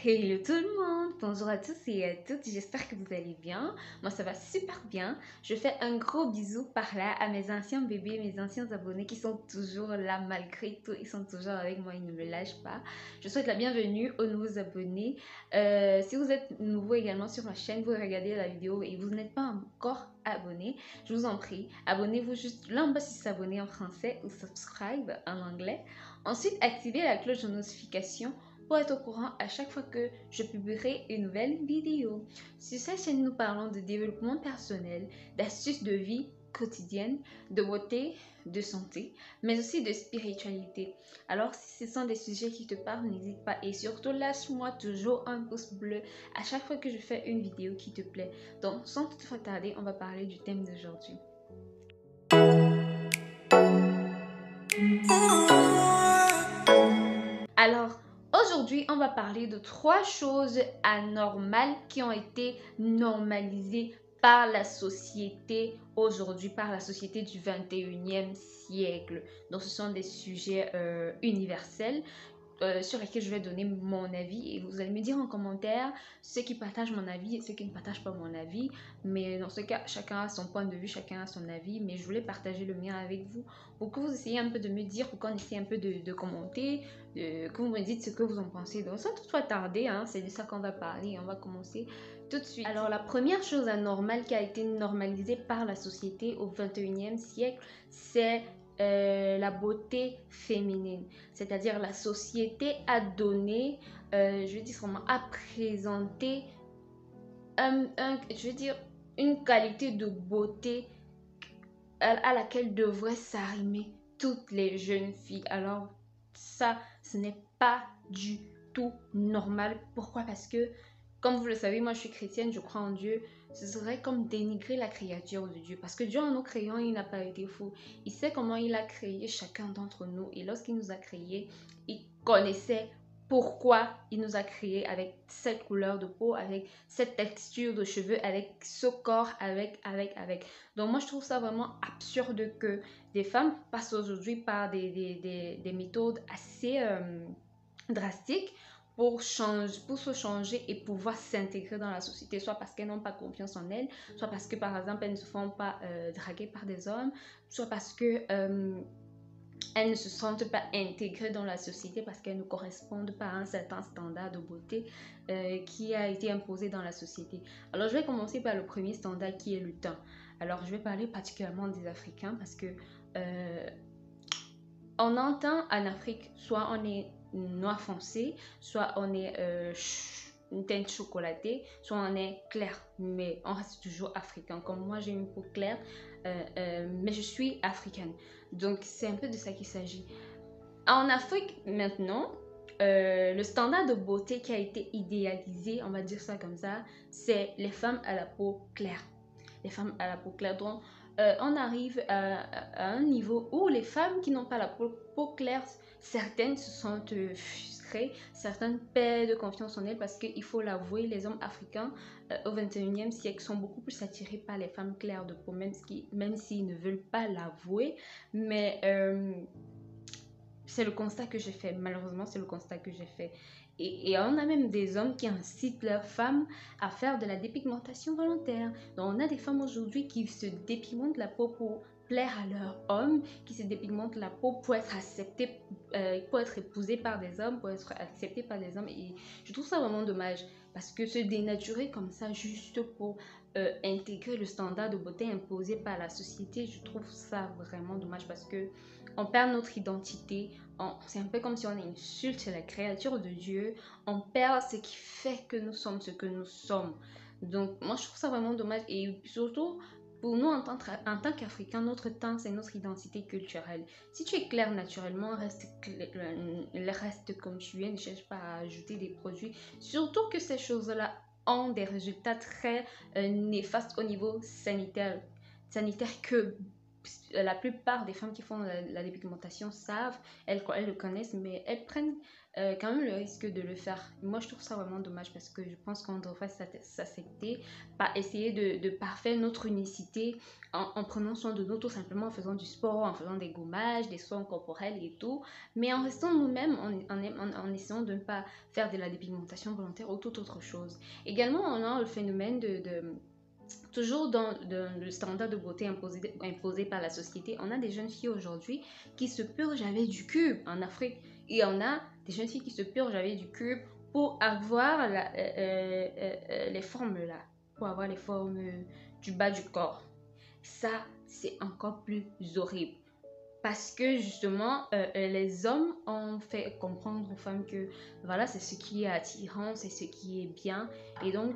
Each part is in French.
Hello tout le monde, bonjour à tous et à toutes, j'espère que vous allez bien. Moi ça va super bien. Je fais un gros bisou par là à mes anciens bébés, mes anciens abonnés qui sont toujours là malgré tout, ils sont toujours avec moi, ils ne me lâchent pas. Je souhaite la bienvenue aux nouveaux abonnés. Si vous êtes nouveau également sur ma chaîne, vous regardez la vidéo et vous n'êtes pas encore abonné, je vous en prie, abonnez-vous juste là en bas si s'abonner en français ou subscribe en anglais. Ensuite, activez la cloche de notification pour être au courant à chaque fois que je publierai une nouvelle vidéo. Sur cette chaîne, nous parlons de développement personnel, d'astuces de vie quotidienne, de beauté, de santé, mais aussi de spiritualité. Alors, si ce sont des sujets qui te parlent, n'hésite pas et surtout lâche-moi toujours un pouce bleu à chaque fois que je fais une vidéo qui te plaît. Donc, sans toutefois tarder, on va parler du thème d'aujourd'hui. Alors, aujourd'hui, on va parler de 3 choses anormales qui ont été normalisées par la société aujourd'hui, par la société du 21e siècle. Donc, ce sont des sujets universels sur lesquels je vais donner mon avis et vous allez me dire en commentaire ceux qui partagent mon avis et ceux qui ne partagent pas mon avis. Mais dans ce cas, chacun a son point de vue, chacun a son avis, mais je voulais partager le mien avec vous pour que vous essayiez un peu de me dire, pour qu'on essaye un peu de commenter, que vous me dites ce que vous en pensez. Donc sans toutefois tarder, hein, c'est de ça qu'on va parler et on va commencer tout de suite. Alors la première chose anormale qui a été normalisée par la société au 21e siècle, c'est la beauté féminine, c'est-à-dire la société a donné, je veux dire vraiment, a présenté je veux dire une qualité de beauté à laquelle devraient s'arrimer toutes les jeunes filles. Alors ça, ce n'est pas du tout normal. Pourquoi? Parce que, comme vous le savez, moi je suis chrétienne, je crois en Dieu. Ce serait comme dénigrer la créature de Dieu. Parce que Dieu, en nous créant, il n'a pas été fou. Il sait comment il a créé chacun d'entre nous. Et lorsqu'il nous a créés, il connaissait pourquoi il nous a créés avec cette couleur de peau, avec cette texture de cheveux, avec ce corps, avec. Donc moi, je trouve ça vraiment absurde que des femmes passent aujourd'hui par des méthodes assez drastiques pour se changer et pouvoir s'intégrer dans la société, soit parce qu'elles n'ont pas confiance en elles, soit parce que par exemple elles ne se font pas draguer par des hommes, soit parce que elles ne se sentent pas intégrées dans la société parce qu'elles ne correspondent pas à un certain standard de beauté qui a été imposé dans la société. Alors je vais commencer par le premier standard qui est le teint. Alors je vais parler particulièrement des Africains parce que on entend en Afrique, soit on est noir foncé, soit on est une teinte chocolatée, soit on est clair, mais on reste toujours africain. Comme moi, j'ai une peau claire, mais je suis africaine. Donc, c'est un peu de ça qu'il s'agit. En Afrique, maintenant, le standard de beauté qui a été idéalisé, on va dire ça comme ça, c'est les femmes à la peau claire. Les femmes à la peau claire. Donc, on arrive à un niveau où les femmes qui n'ont pas la peau claire, certaines se sentent frustrées, certaines perdent confiance en elles parce qu'il faut l'avouer, les hommes africains au 21e siècle sont beaucoup plus attirés par les femmes claires de peau, même s'ils ne veulent pas l'avouer. Mais c'est le constat que j'ai fait, malheureusement, c'est le constat que j'ai fait. Et on a même des hommes qui incitent leurs femmes à faire de la dépigmentation volontaire. Donc, on a des femmes aujourd'hui qui se dépigmentent la peau pour plaire à leur homme, qui se dépigmentent la peau pour être acceptées, pour être épousées par des hommes, pour être acceptées par des hommes. Et je trouve ça vraiment dommage parce que se dénaturer comme ça juste pour intégrer le standard de beauté imposé par la société, je trouve ça vraiment dommage parce que on perd notre identité. C'est un peu comme si on insulte la créature de Dieu. On perd ce qui fait que nous sommes ce que nous sommes. Donc, moi, je trouve ça vraiment dommage. Et surtout, pour nous, en tant qu'Africains, notre teint, c'est notre identité culturelle. Si tu es clair naturellement, reste comme tu es. Ne cherche pas à ajouter des produits. Surtout que ces choses-là ont des résultats très néfastes au niveau sanitaire. Sanitaire que la plupart des femmes qui font la dépigmentation savent, elles le connaissent, mais elles prennent quand même le risque de le faire. Moi, je trouve ça vraiment dommage parce que je pense qu'on devrait s'accepter, pas essayer de parfaire notre unicité en prenant soin de nous, tout simplement en faisant du sport, en faisant des gommages, des soins corporels et tout, mais en restant nous-mêmes, en essayant de ne pas faire de la dépigmentation volontaire ou toute autre chose. Également, on a le phénomène toujours dans le standard de beauté imposé par la société, on a des jeunes filles aujourd'hui qui se purgent avec du cube en Afrique. Et on a des jeunes filles qui se purgent avec du cube pour avoir les formes là, pour avoir les formes du bas du corps. Ça, c'est encore plus horrible. Parce que justement, les hommes ont fait comprendre aux femmes que voilà, c'est ce qui est attirant, c'est ce qui est bien. Et donc,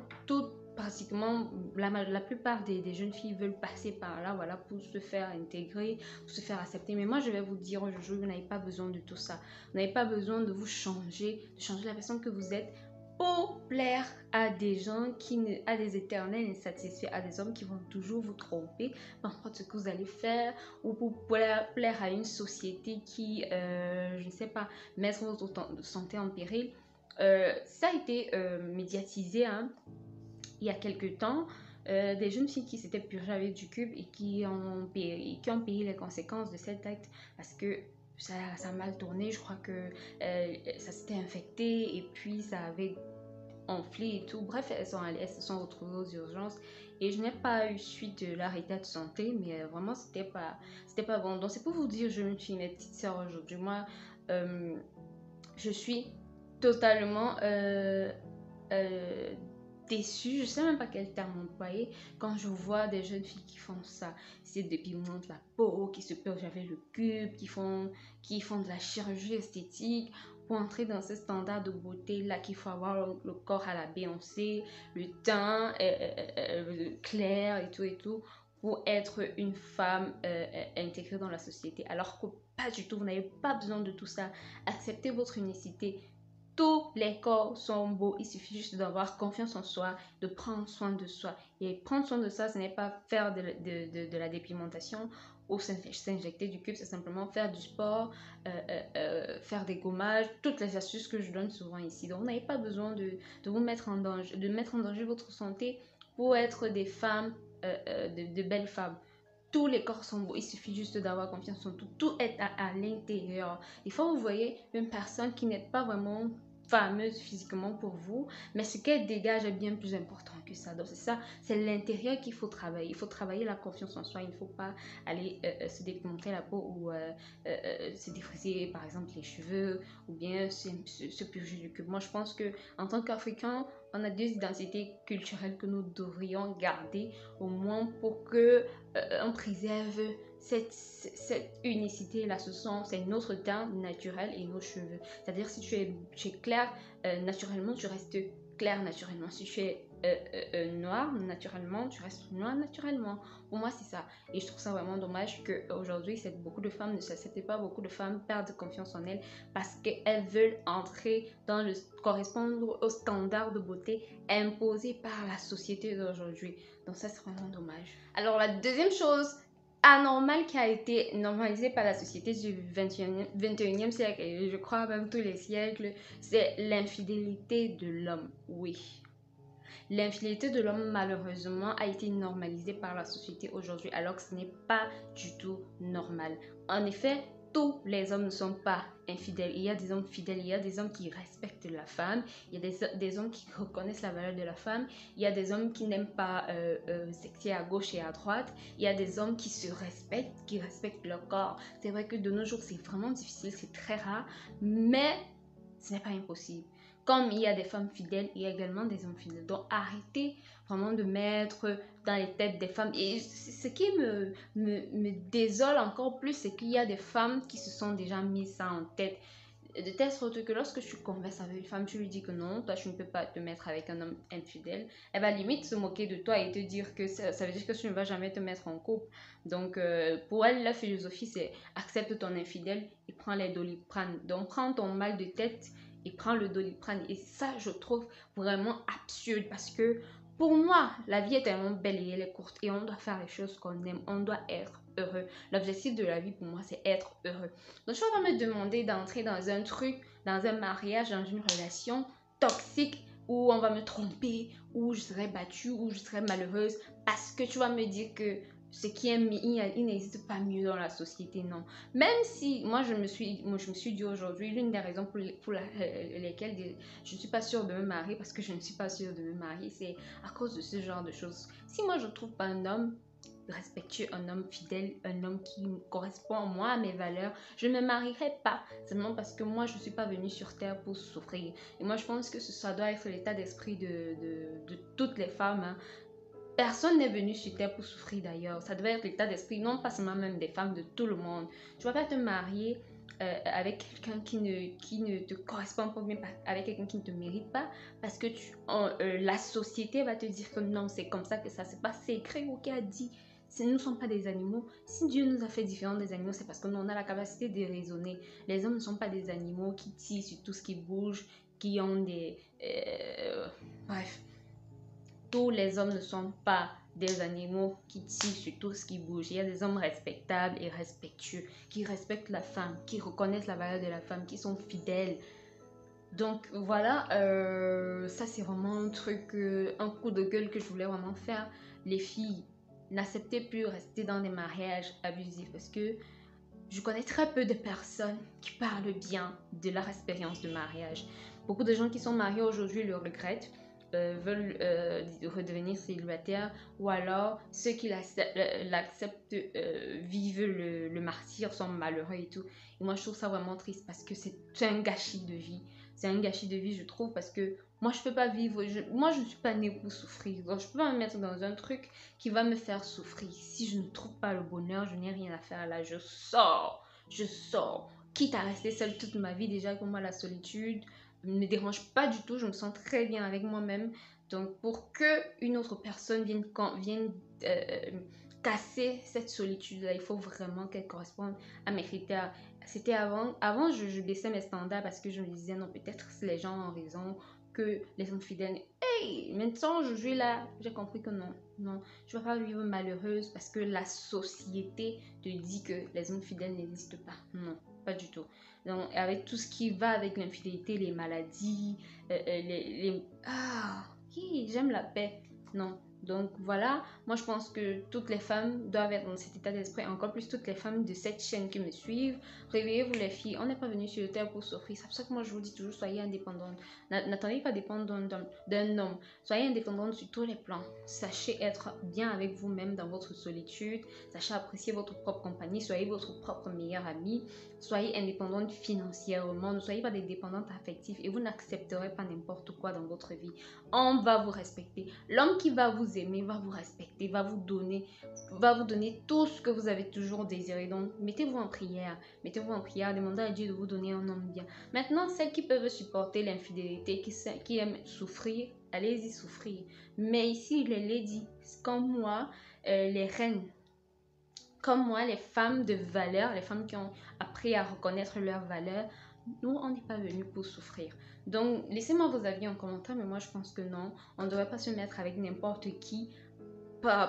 pratiquement, la plupart des jeunes filles veulent passer par là, voilà, pour se faire intégrer, pour se faire accepter. Mais moi, je vais vous dire aujourd'hui, vous n'avez pas besoin de tout ça. Vous n'avez pas besoin de vous changer, de changer la personne que vous êtes pour plaire à des gens à des éternels insatisfaits, à des hommes qui vont toujours vous tromper, peu importe ce que vous allez faire, ou pour plaire à une société qui, je ne sais pas, mettre votre santé en péril. Ça a été médiatisé hein, il y a quelques temps. Des jeunes filles qui s'étaient purgées avec du cube et qui ont payé les conséquences de cet acte parce que ça a mal tourné. Je crois que ça s'était infecté et puis ça avait enflé et tout. Bref, elles se sont retrouvées aux urgences et je n'ai pas eu suite de leur état de santé, mais vraiment, c'était pas bon. Donc, c'est pour vous dire, je me suis mes petites sœurs aujourd'hui. Moi, je suis totalement déçue, je sais même pas quel terme employer quand je vois des jeunes filles qui font ça, c'est dépimentent la peau, qui se purgent avec le cube, qui font de la chirurgie esthétique pour entrer dans ce standard de beauté là qu'il faut avoir le corps à la Beyoncé, le teint clair et tout pour être une femme intégrée dans la société alors que pas du tout, vous n'avez pas besoin de tout ça. Acceptez votre unicité. Tous les corps sont beaux, il suffit juste d'avoir confiance en soi, de prendre soin de soi. Et prendre soin de ça, ce n'est pas faire de la dépigmentation ou s'injecter du cube, c'est simplement faire du sport, faire des gommages, toutes les astuces que je donne souvent ici. Donc, vous n'avez pas besoin de vous mettre en danger, de mettre en danger votre santé pour être des femmes, de belles femmes. Tous les corps sont beaux, il suffit juste d'avoir confiance en tout. Tout est à l'intérieur. Des fois, vous voyez une personne qui n'est pas vraiment fameuse physiquement pour vous, mais ce qu'elle dégage est bien plus important que ça. Donc c'est ça, c'est l'intérieur qu'il faut travailler. Il faut travailler la confiance en soi. Il ne faut pas aller se dépigmenter la peau ou se défriser par exemple les cheveux ou bien se purger du cube. Moi je pense que en tant qu'Africain, on a deux identités culturelles que nous devrions garder au moins pour que on préserve cette unicité-là. C'est notre teint naturel et nos cheveux. C'est-à-dire, si tu es clair naturellement, tu restes clair naturellement. Si tu es noir naturellement, tu restes noir naturellement. Pour moi, c'est ça. Et je trouve ça vraiment dommage qu'aujourd'hui, beaucoup de femmes ne s'acceptent pas, beaucoup de femmes perdent confiance en elles parce qu'elles veulent entrer correspondre aux standards de beauté imposés par la société d'aujourd'hui. Donc ça, c'est vraiment dommage. Alors, la deuxième chose anormale qui a été normalisée par la société du 21e siècle, et je crois même tous les siècles, c'est l'infidélité de l'homme. Oui. L'infidélité de l'homme, malheureusement, a été normalisée par la société aujourd'hui, alors que ce n'est pas du tout normal. En effet, tous les hommes ne sont pas infidèles. Il y a des hommes fidèles, il y a des hommes qui respectent la femme, il y a des hommes qui reconnaissent la valeur de la femme, il y a des hommes qui n'aiment pas sexer à gauche et à droite, il y a des hommes qui se respectent, qui respectent leur corps. C'est vrai que de nos jours, c'est vraiment difficile, c'est très rare, mais ce n'est pas impossible. Comme il y a des femmes fidèles, il y a également des hommes fidèles. Donc arrêtez vraiment de mettre dans les têtes des femmes. Et ce qui me désole encore plus, c'est qu'il y a des femmes qui se sont déjà mis ça en tête. De telle sorte que lorsque tu converses avec une femme, tu lui dis que non, toi tu ne peux pas te mettre avec un homme infidèle, elle va limite se moquer de toi et te dire que ça veut dire que tu ne vas jamais te mettre en couple. Donc pour elle, la philosophie c'est accepte ton infidèle et prends les Doliprane. Donc prends ton mal de tête et prends le Doliprane. Et ça, je trouve vraiment absurde parce que pour moi, la vie est tellement belle et elle est courte et on doit faire les choses qu'on aime. On doit être heureux. L'objectif de la vie pour moi, c'est être heureux. Donc, je vais pas me demander d'entrer dans un truc, dans un mariage, dans une relation toxique où on va me tromper, où je serai battue, où je serai malheureuse parce que tu vas me dire que ce qui est mis, il n'existe pas mieux dans la société, non. Même si moi je me suis dit aujourd'hui, l'une des raisons lesquelles je ne suis pas sûre de me marier, parce que je ne suis pas sûre de me marier, c'est à cause de ce genre de choses. Si moi je ne trouve pas un homme respectueux, un homme fidèle, un homme qui correspond moi à mes valeurs, je ne me marierai pas seulement parce que moi je ne suis pas venue sur terre pour souffrir. Et moi je pense que ça doit être l'état d'esprit de toutes les femmes, hein. Personne n'est venu sur terre pour souffrir d'ailleurs. Ça devait être l'état d'esprit, non pas seulement même des femmes, de tout le monde. Tu ne vas pas te marier avec quelqu'un qui ne te correspond pas bien, avec quelqu'un qui ne te mérite pas, parce que la société va te dire que non, c'est comme ça que ça se passe. C'est écrit ou qui a dit. Nous ne sommes pas des animaux. Si Dieu nous a fait différents des animaux, c'est parce que nous on a la capacité de raisonner. Les hommes ne sont pas des animaux qui tirent sur tout ce qui bouge, qui ont des... bref. Tous les hommes ne sont pas des animaux qui tirent sur tout ce qui bouge. Il y a des hommes respectables et respectueux, qui respectent la femme, qui reconnaissent la valeur de la femme, qui sont fidèles. Donc voilà, ça c'est vraiment un truc, un coup de gueule que je voulais vraiment faire. Les filles, n'acceptez plus rester dans des mariages abusifs parce que je connais très peu de personnes qui parlent bien de leur expérience de mariage. Beaucoup de gens qui sont mariés aujourd'hui le regrettent, veulent redevenir célibataires, ou alors ceux qui l'acceptent vivent le martyr, sont malheureux et tout. Et moi je trouve ça vraiment triste parce que c'est un gâchis de vie. C'est un gâchis de vie, je trouve, parce que moi je peux pas vivre, moi je ne suis pas née pour souffrir. Donc je peux pas me mettre dans un truc qui va me faire souffrir. Si je ne trouve pas le bonheur, je n'ai rien à faire là, je sors. Je sors. Quitte à rester seule toute ma vie, déjà que moi la solitude ne me dérange pas du tout, je me sens très bien avec moi-même. Donc pour que une autre personne vienne casser cette solitude-là, il faut vraiment qu'elle corresponde à mes critères. C'était avant je baissais mes standards parce que je me disais non, peut-être les gens ont raison, que les hommes fidèles. Hey, maintenant je suis là, j'ai compris que non, non, je ne vais pas vivre malheureuse parce que la société te dit que les hommes fidèles n'existent pas. Non, pas du tout. Donc avec tout ce qui va avec l'infidélité, les maladies, ah, j'aime la paix. Non. Donc voilà, moi je pense que toutes les femmes doivent être dans cet état d'esprit, encore plus toutes les femmes de cette chaîne qui me suivent. Réveillez-vous les filles, on n'est pas venu sur le terre pour souffrir. C'est pour ça que moi je vous dis toujours, soyez indépendantes. N'attendez pas dépendre d'un homme. Soyez indépendante sur tous les plans. Sachez être bien avec vous-même dans votre solitude. Sachez apprécier votre propre compagnie. Soyez votre propre meilleure amie. Soyez indépendante financièrement. Ne soyez pas des dépendantes affectives et vous n'accepterez pas n'importe quoi dans votre vie. On va vous respecter. L'homme qui va vous aimer va vous respecter, va vous donner tout ce que vous avez toujours désiré. Donc, mettez-vous en prière. Mettez-vous en prière. Demandez à Dieu de vous donner un homme bien. Maintenant, celles qui peuvent supporter l'infidélité, qui aiment souffrir, allez-y souffrir. Mais ici, les ladies, comme moi, les reines, comme moi, les femmes de valeur, les femmes qui ont appris à reconnaître leurs valeurs, nous, on n'est pas venus pour souffrir. Donc, laissez-moi vos avis en commentaire, mais moi, je pense que non. On ne devrait pas se mettre avec n'importe qui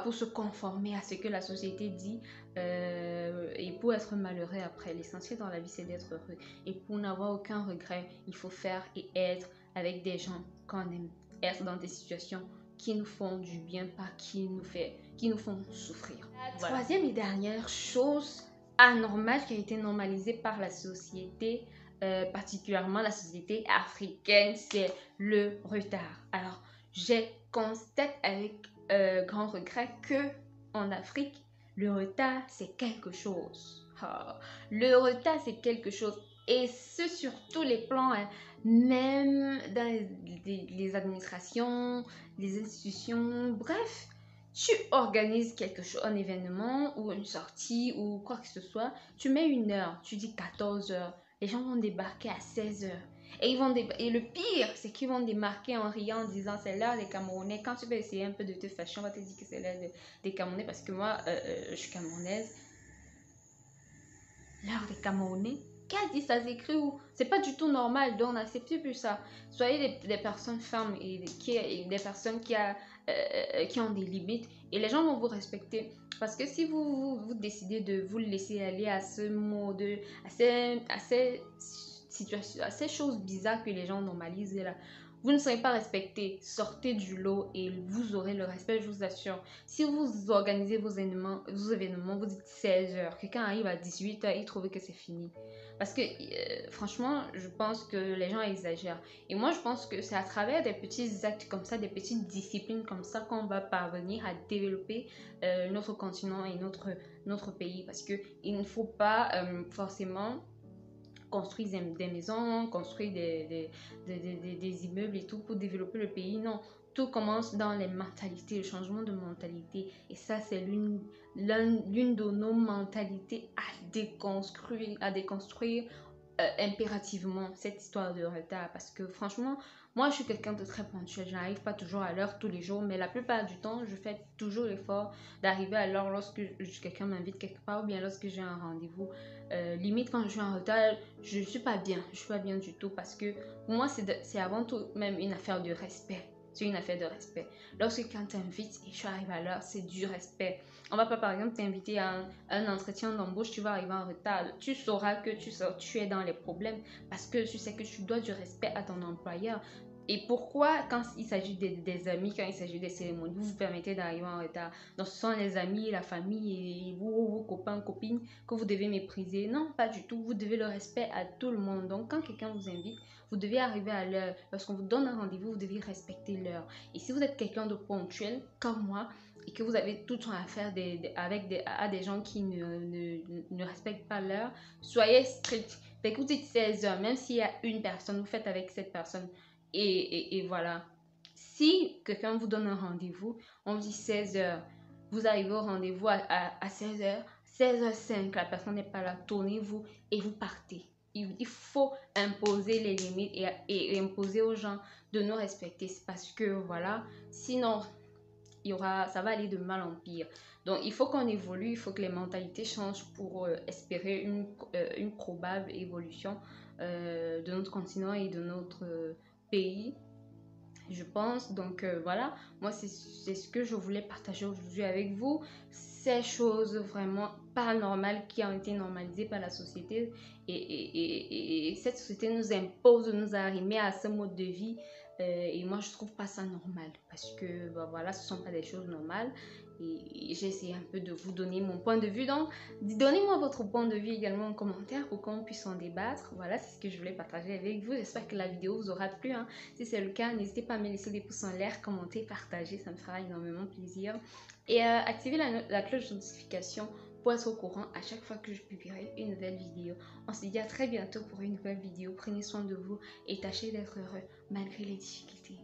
pour se conformer à ce que la société dit et pour être malheureux après. L'essentiel dans la vie, c'est d'être heureux. Et pour n'avoir aucun regret, il faut faire et être avec des gens qu'on aime. Être dans des situations qui nous font du bien, pas qui nous font souffrir. La troisième et dernière chose anormale qui a été normalisée par la société, particulièrement la société africaine, c'est le retard. Alors, je constate avec grand regret que en Afrique, le retard, c'est quelque chose. Le retard, c'est quelque chose. Et ce, sur tous les plans, hein, même dans les administrations, les institutions, bref. Tu organises quelque chose, un événement ou une sortie ou quoi que ce soit, tu mets une heure, tu dis 14 heures. Les gens vont débarquer à 16 heures. Et le pire, c'est qu'ils vont démarquer en riant, en disant c'est l'heure des Camerounais. Quand tu vas essayer un peu de te fâcher, on va te dire que c'est l'heure des Camerounais parce que moi, je suis camerounaise. L'heure des Camerounais, Qu'a dit ça s'écrit où? C'est pas du tout normal, donc n'acceptez plus ça. Soyez des personnes fermes et des personnes qui ont des limites et les gens vont vous respecter. Parce que si vous décidez de vous laisser aller à ce mode, à ces situations, à ces choses bizarres que les gens normalisent là, vous ne serez pas respecté. Sortez du lot et vous aurez le respect, je vous assure. Si vous organisez vos événements, vous dites 16h, quelqu'un arrive à 18h, il trouve que c'est fini. Parce que franchement, je pense que les gens exagèrent. Et moi, je pense que c'est à travers des petits actes comme ça, des petites disciplines comme ça qu'on va parvenir à développer notre continent et notre pays. Parce qu'il ne faut pas forcément construire des maisons, construire des immeubles et tout pour développer le pays. Non, tout commence dans les mentalités, le changement de mentalité. Et ça, c'est l'une de nos mentalités à déconstruire impérativement, cette histoire de retard. Parce que franchement, moi, je suis quelqu'un de très ponctuel. Je n'arrive pas toujours à l'heure tous les jours, mais la plupart du temps, je fais toujours l'effort d'arriver à l'heure lorsque quelqu'un m'invite quelque part ou bien lorsque j'ai un rendez-vous. Limite, quand je suis en retard, je suis pas bien. Je suis pas bien du tout parce que pour moi, c'est avant tout même une affaire de respect. C'est une affaire de respect. Lorsque quelqu'un t'invite et tu arrives à l'heure, c'est du respect. On va pas par exemple t'inviter à un entretien d'embauche, tu vas arriver en retard. Tu sauras que tu es dans les problèmes parce que tu sais que tu dois du respect à ton employeur. Et pourquoi, quand il s'agit des amis, quand il s'agit des cérémonies, vous vous permettez d'arriver en retard? Donc, ce sont les amis, la famille et vos copains, copines que vous devez mépriser. Non, pas du tout. Vous devez le respect à tout le monde. Donc, quand quelqu'un vous invite, vous devez arriver à l'heure. Lorsqu'on vous donne un rendez-vous, vous devez respecter l'heure. Et si vous êtes quelqu'un de ponctuel, comme moi, et que vous avez tout le temps à faire à des gens qui ne respectent pas l'heure, soyez strict. Fait que vous dites 16h, même s'il y a une personne, vous faites avec cette personne. Et voilà. Si quelqu'un vous donne un rendez-vous, on vous dit 16h, vous arrivez au rendez-vous à 16h, 16h05, la personne n'est pas là, tournez-vous et vous partez. Il faut imposer les limites et imposer aux gens de nous respecter. C'est parce que voilà, sinon ça va aller de mal en pire. Donc il faut qu'on évolue, il faut que les mentalités changent pour espérer une probable évolution de notre continent et de notre pays, je pense. Donc voilà, moi c'est ce que je voulais partager aujourd'hui avec vous. Ces choses vraiment pas normales qui ont été normalisées par la société et cette société nous impose de nous arrimer à ce mode de vie et moi je trouve pas ça normal parce que bah, voilà, ce sont pas des choses normales et j'ai essayé un peu de vous donner mon point de vue. Donc donnez-moi votre point de vue également en commentaire pour qu'on puisse en débattre. Voilà, c'est ce que je voulais partager avec vous. J'espère que la vidéo vous aura plu, hein. Si c'est le cas, n'hésitez pas à me laisser des pouces en l'air, commenter, partager, ça me fera énormément plaisir. Et activez la cloche de notification pour être au courant à chaque fois que je publierai une nouvelle vidéo. On se dit à très bientôt pour une nouvelle vidéo. Prenez soin de vous et tâchez d'être heureux malgré les difficultés.